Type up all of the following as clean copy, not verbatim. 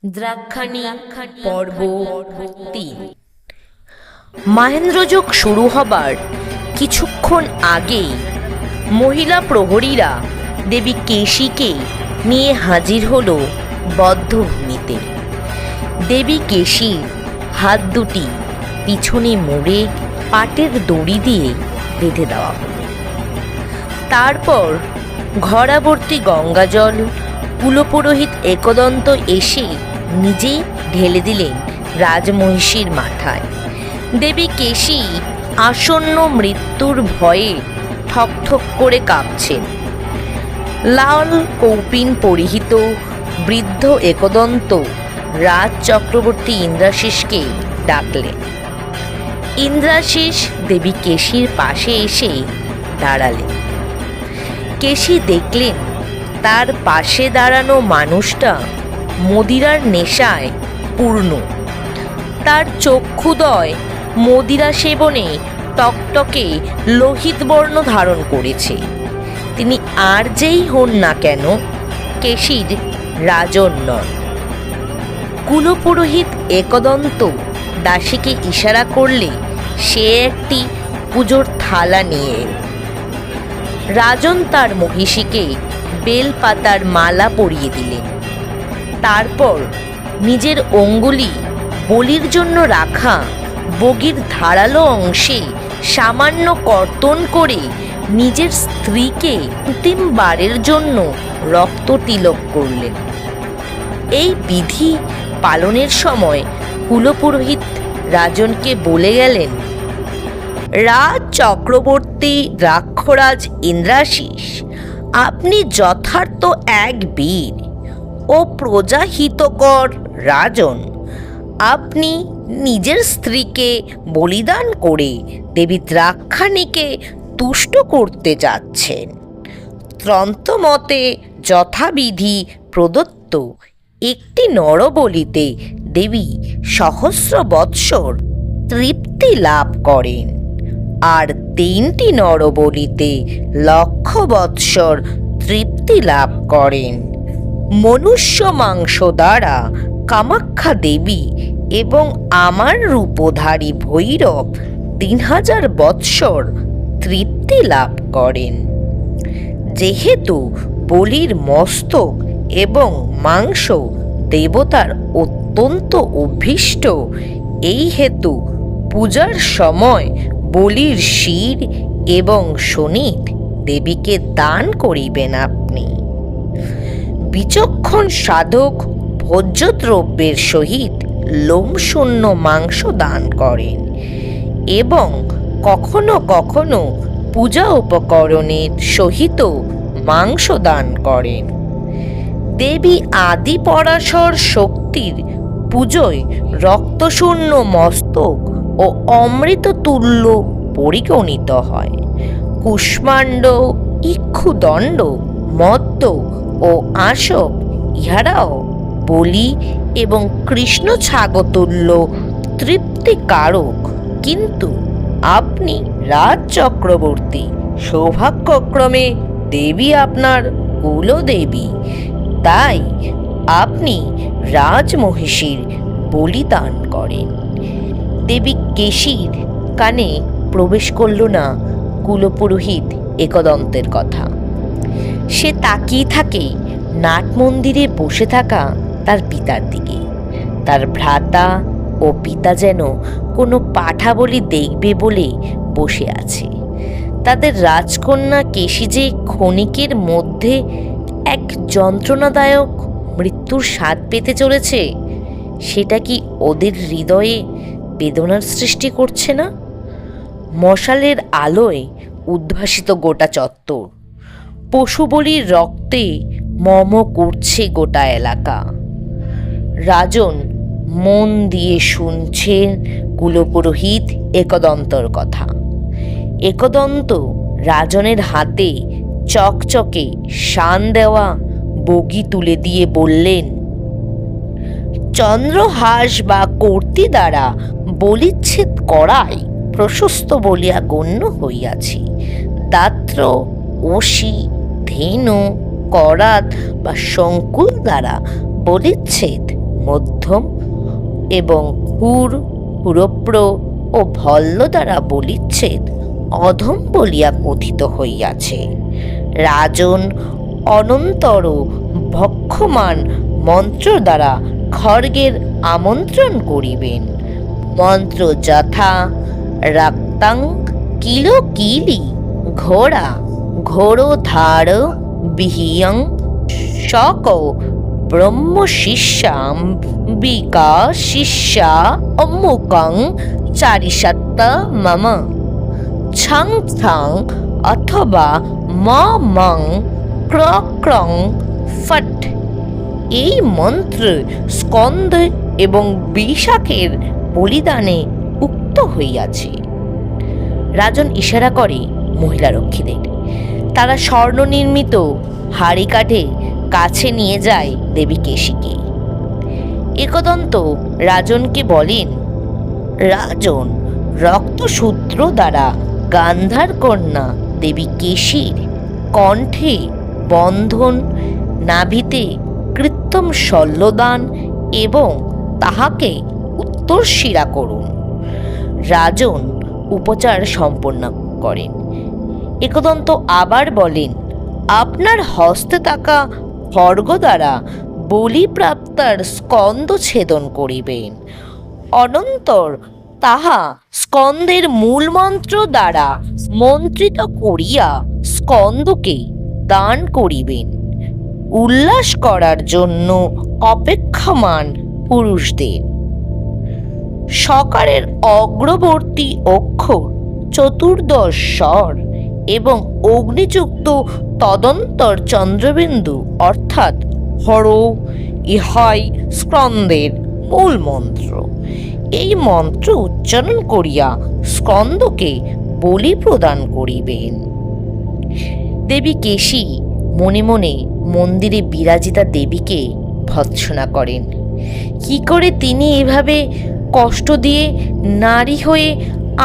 দ্রাক্ষাণী পর্ব ৩। মহেন্দ্রযোগ শুরু হবার কিছুক্ষণ আগেই মহিলা প্রহরীরা দেবী কেশীকে নিয়ে হাজির হল বদ্ধভূমিতে। দেবী কেশীর হাত দুটি পিছনে মুড়ে পাটের দড়ি দিয়ে বেঁধে দেওয়া হল। তারপর ঘড়াবর্তী গঙ্গাজল কুলপুরোহিত একদন্ত এসে নিজেই ঢেলে দিলেন রাজমহিষীর মাথায়। দেবী কেশী আসন্ন মৃত্যুর ভয়ে ঠকঠক করে কাঁপছেন। লাল কৌপিন পরিহিত বৃদ্ধ একদন্ত রাজ চক্রবর্তী ইন্দ্রাশিসকে ডাকলেন। ইন্দ্রাশিস দেবী কেশীর পাশে এসে দাঁড়ালেন। কেশী দেখলেন তার পাশে দাঁড়ানো মানুষটা মদিরার নেশায় পূর্ণ। তার চক্ষুদয় মদিরা সেবনে টকটকে লোহিত বর্ণ ধারণ করেছে। তিনি আর যেই হন না কেন কেশীর রাজন নন। কুলপুরোহিত একদন্ত দাসীকে ইশারা করলে সে একটি পুজোর থালা নিয়ে এল। রাজন তার মহিষীকে বেলপাতার মালা পরিয়ে দিলেন। তারপর নিজের অঙ্গুলি বলির জন্য রাখা বগির ধারালো অংশে সামান্য কর্তন করে নিজের স্ত্রীকে অন্তিমবারের জন্য রক্ত তিলক করলেন। এই বিধি পালনের সময় কুলপুরোহিত রাজনকে বলে গেলেন, রাজ চক্রবর্তী দ্রাক্ষরাজ ইন্দ্রাশিস, আপনি যথার্থ এক বীর ও প্রজাহিতকর রাজন। আপনি নিজের স্ত্রীকে বলিদান করে দেবী দ্রাক্ষাণীকে তুষ্ট করতে যাচ্ছেন। তন্ত্রমতে যথাবিধি প্রদত্ত একটি নরবলিতে দেবী সহস্র বৎসর তৃপ্তি লাভ করেন, আর ৩টি নরবলিতে লক্ষ বৎসর তৃপ্তি লাভ করেন। মনুষ্য মাংস দ্বারা কামাখ্যা দেবী এবং আমার রূপধারী ভৈরব ৩০০০ বৎসর তৃপ্তি লাভ করেন। যেহেতু বলির মস্তক এবং মাংস দেবতার অত্যন্ত অভীষ্ট, এই হেতু পূজার সময় বলির শির এবং শোণিত দেবীকে দান করিবেন আপনি। বিচক্ষণ সাধক ভোজ্যদ্রব্যের সহিত লোমশূন্য মাংস দান করেন এবং কখনো কখনো পূজা উপকরণের সহিত মাংস দান করেন। দেবী আদি পরাশর শক্তির পুজোয় রক্তশূন্য মস্তক ও অমৃততুল্য পরিগণিত হয়। কুষ্মাণ্ড, ইক্ষুদণ্ড, মদ্য ও আশব ইহারাও বলি এবং কৃষ্ণ ছাগতুল্য তৃপ্তিকারক। কিন্তু আপনি রাজ চক্রবর্তী, সৌভাগ্যক্রমে দেবী আপনার কুলদেবী, তাই আপনি রাজমহিষীর বলিদান করেন। দেবী কেশীর কানে প্রবেশ করল না কুলপুরোহিত একদন্তের কথা। সে তাকিয়ে থাকে নাট মন্দিরে বসে থাকা তার পিতার দিকে। তার ভ্রাতা ও পিতা যেন কোনো পাঠা বলি দেখবে বলে বসে আছে। তাদের রাজকন্যা কেশী যে ক্ষণিকের মধ্যে এক যন্ত্রণাদায়ক মৃত্যুর স্বাদ পেতে চলেছে, সেটা কি ওদের হৃদয়ে বেদনার সৃষ্টি করছে না? মশালের আলোয় উদ্ভাসিত গোটা চত্বর, পশু বলির রক্তে মম করছে গোটা এলাকা। রাজন মন দিয়ে শুনছেন কুলপুরোহিত একদন্তর কথা। একদন্ত রাজনের হাতে চকচকে শান দেওয়া বগি তুলে দিয়ে বললেন, চন্দ্রহাস বা কর্তি দ্বারা বলিচ্ছেদ করাই প্রশস্ত বলিয়া গণ্য হইয়াছি। দাত্র, অসি, ধেনু, করাত বা শঙ্কুল দ্বারা বলিচ্ছেদ মধ্যম এবং হুর, হুরপ্র ও ভল্ল দ্বারা বলিচ্ছেদ অধম বলিয়া কথিত হইয়াছে। রাজন অনন্তর ভক্ষমান মন্ত্র দ্বারা খড়গের আমন্ত্রণ করিবেন। মন্ত্র যথা রাক্তাং কিল কিলি ঘোড়া ঘোড়ধার বিহিয়ং শক ব্রহ্ম শিষ্যাম বিকা শিষ্যা অমুকং চারিসত্তা মম ছং ছং অথবা মং ক্রং ফট। এই মন্ত্র স্কন্দ এবং বিশাখের বলিদানে উক্ত হইয়াছে। রাজন ইশারা করে মহিলা রক্ষীদের। তারা স্বর্ণ নির্মিত হাড়ি কাঠে কাছে নিয়ে যায় দেবী কেশীকে। একদন্ত রাজনকে বলেন, রাজন, রক্তসূত্র দ্বারা গান্ধার কন্যা দেবী কেশীর কণ্ঠে বন্ধন, নাভিতে কৃত্রিম শল্যদান এবং তাহাকে উত্তরশিরা করুন। রাজন উপচার সম্পন্ন করেন। একদন্ত আবার বলেন, আপনার হস্তে থাকা খড়গ দ্বারা বলিপ্রাপ্তার স্কন্দ ছেদন করিবেন। অনন্তর তাহা স্কন্দের মূলমন্ত্র দ্বারা মন্ত্রিত করিয়া স্কন্দকে দান করিবেন। উল্লাস করার জন্য অপেক্ষমান পুরুষদের সকারের অগ্রবর্তী অক্ষর, চতুর্দশ স্বর এবং অগ্নিযুক্ত তদন্তর চন্দ্রবিন্দু অর্থাৎ হর, ইহাই স্কন্দের মূল মন্ত্র। এই মন্ত্র উচ্চারণ করিয়া স্কন্দকে বলি প্রদান করিবেন। দেবী কেশী মনে মনে মন্দিরে বিরাজিতা দেবীকে ভৎসনা করেন। কি করে তিনি এভাবে কষ্ট দিয়ে নারী হয়ে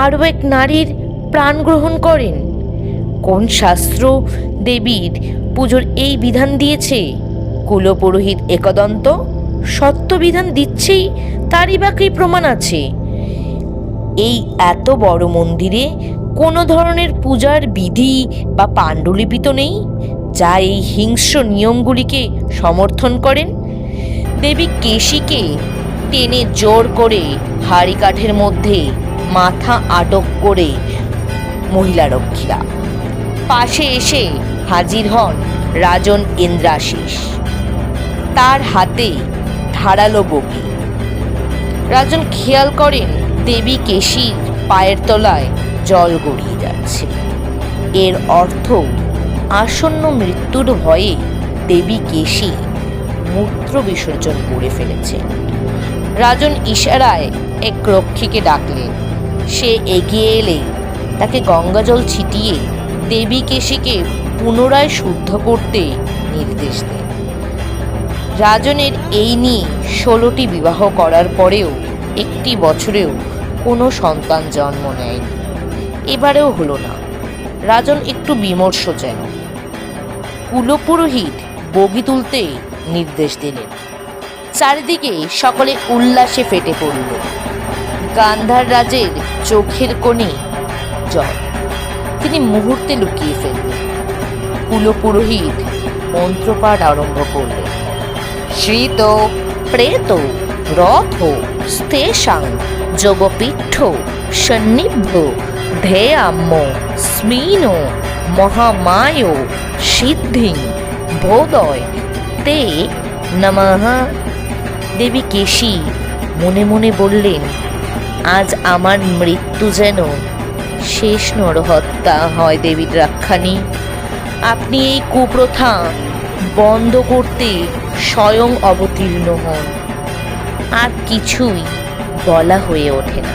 আরও এক নারীর প্রাণ গ্রহণ করেন? কোন শাস্ত্র দেবীর পুজোর এই বিধান দিয়েছে? কুলপুরোহিত একদন্ত সত্য বিধান দিচ্ছেই, তারই বা কি প্রমাণ আছে? এই এত বড় মন্দিরে কোনো ধরনের পূজার বিধি বা পাণ্ডুলিপি তো নেই, যা এই হিংস্র নিয়মগুলিকে সমর্থন করেন। দেবী কেশীকে টেনে জোর করে হাড়ি কাঠের মধ্যে মাথা আটক করে মহিলা রক্ষীরা। পাশে এসে হাজির হন রাজন ইন্দ্রাশিস, তার হাতে ধারালো বগি। রাজন খেয়াল করেন দেবী কেশীর পায়ের তলায় জল গড়িয়ে যাচ্ছে। এর অর্থ আসন্ন মৃত্যুর ভয়ে দেবী কেশী মূত্র বিসর্জন করে ফেলেছে। রাজন ইশারায় এক রক্ষীকে ডাকলেন। সে এগিয়ে এলে তাকে গঙ্গাজল ছিটিয়ে দেবী কেশীকে পুনরায় শুদ্ধ করতে নির্দেশ দেন। রাজনের এই নিয়ে 16টি বিবাহ করার পরেও একটি বছরেও কোনো সন্তান জন্ম নেয়নি। এবারেও হলো না। রাজন একটু বিমর্ষ যেন। কুলপুরোহিত বগি তুলতে নির্দেশ দিলেন। চারিদিকে সকলে উল্লাসে ফেটে পড়ল। গান্ধার রাজের চোখের কোণে জল, তিনি মুহূর্তে লুকিয়ে ফেললেন। কুলপুরোহিত মন্ত্রপাঠ আরম্ভ করলেন। শ্রীত প্রেত রথ স্তেষাং যোগপীঠ সন্নিভ্য ধেয়াম্য স্মিন মহামায় সিদ্ধিং বোধয় তে নমঃ। দেবী কেশী মনে মনে বললেন, আজ আমার মৃত্যু যেন শেষ নরহত্যা হয় দেবীর রক্ষানি। আপনি এই কুপ্রথা বন্ধ করতে স্বয়ং অবতীর্ণ হন। আর কিছুই বলা হয়ে ওঠে না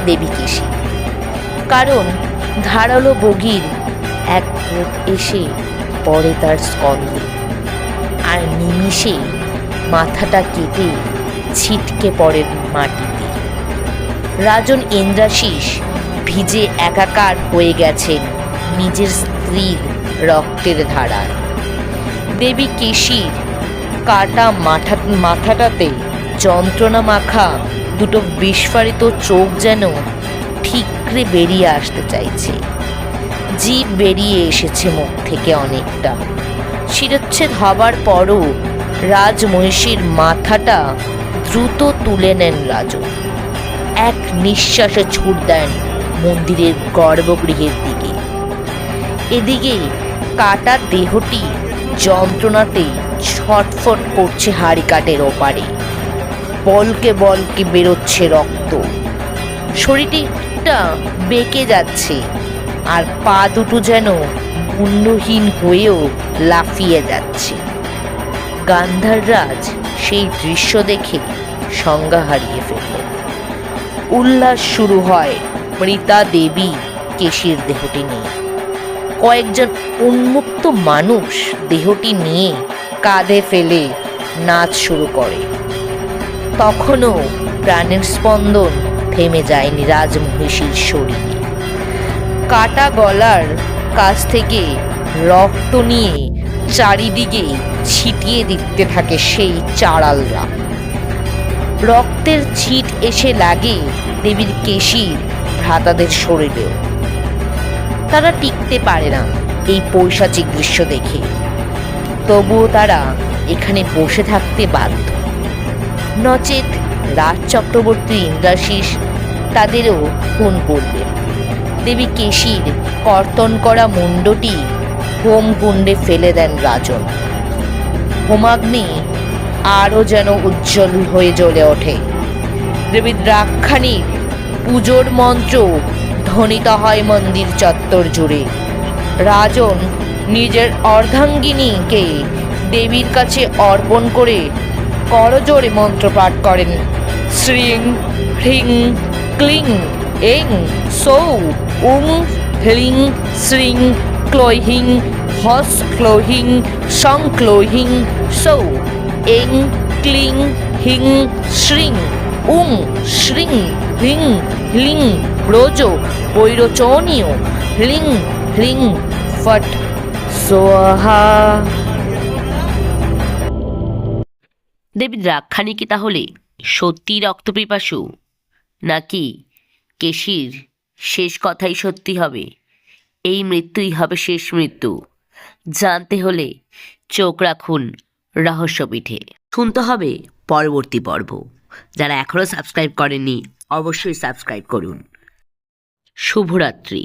দেবী কেশী, কারণ ধারালো বগির এক ভোগ এসে পড়ে তার স্কন্ধে, আর নিমিষে মাথাটা কেটে ছিটকে পড়ে মাটিতে। রাজন ইন্দ্রাশিস ভিজে একাকার হয়ে গেছেন নিজের স্ত্রীর রক্তের ধারায়। দেবী কেশীর কাটা মাথাটাতে যন্ত্রণা মাখা দুটো বিস্ফারিত চোখ যেন ঠিকরে বেরিয়ে আসতে চাইছে। জিভ বেরিয়ে এসেছে মুখ থেকে অনেকটা। শিরচ্ছেদ হবার পরও রাজমহিষীর মাথাটা দ্রুত তুলে নেন রাজু। এক নিঃশ্বাসে ছুট দেন মন্দিরের গর্ভগৃহের দিকে। এদিকে কাটা দেহটি যন্ত্রণাতে ছটফট করছে হাড়িকাঠের ওপারে। বলকে বলকে বেরোচ্ছে রক্ত। শরীরটা বেঁকে যাচ্ছে, আর পা দুটো যেন মূল্যহীন হয়েও লাফিয়ে যাচ্ছে। গান্ধাররাজ সেই দৃশ্য দেখে সংজ্ঞা হারিয়ে ফেলল। উল্লাস শুরু হয় মৃতা দেবী কেশীর দেহটি নিয়ে। কয়েকজন উন্মুক্ত মানুষ দেহটি নিয়ে কাঁধে ফেলে নাচ শুরু করে। তখনও প্রাণের স্পন্দন থেমে যায়নি রাজমহিষীর শরীরে। কাটা গলার কাছ থেকে রক্ত নিয়ে চারিদিকে ছিটিয়ে দিতে থাকে সেই চাড়ালরা। রক্তের ছিট এসে লাগে দেবীর কেশীর ভ্রাতাদের শরীরেও। তারা টিকতে পারে না এই পৈশাচিক দৃশ্য দেখে। তবুও তারা এখানে বসে থাকতে বাধ্য, নচেত রাজ চক্রবর্তী ইন্দ্রাশিস তাদেরও খুন করবে। দেবী কেশীর কর্তন করা মুণ্ডটি হোমকুণ্ডে ফেলে দেন রাজন। হোমাগ্নি আরও যেন উজ্জ্বল হয়ে জ্বলে ওঠে। দেবীর রাক্ষানির পুজোর মন্ত্র ধ্বনিত হয় মন্দির চত্বর জুড়ে। রাজন নিজের অর্ধাঙ্গিনীকে দেবীর কাছে অর্পণ করে করজোড়ে মন্ত্র পাঠ করেন। শ্রীং হ্রিং ক্লিং এং সৌ উং হ্লিং শ্রীং ক্লোহিং হস ক্লোহিং সং ক্লোহিং সৌ এং ক্লিং হিং শ্রীং উং শ্রীং হ্রিং হ্লিং ব্রজ বৈরোচনীয় হ্লিং হ্লিং ফট সোহা। দেবীর রাক্ষানি কি তাহলে সত্যি রক্তপিপাসু, নাকি কেশীর শেষ কথাই সত্যি হবে? এই মৃত্যুই হবে শেষ মৃত্যু। জানতে হলে চোখ রাখুন রহস্যপীঠে। শুনতে হবে পরবর্তী পর্ব। যারা এখনও সাবস্ক্রাইব করেননি অবশ্যই সাবস্ক্রাইব করুন। শুভরাত্রি।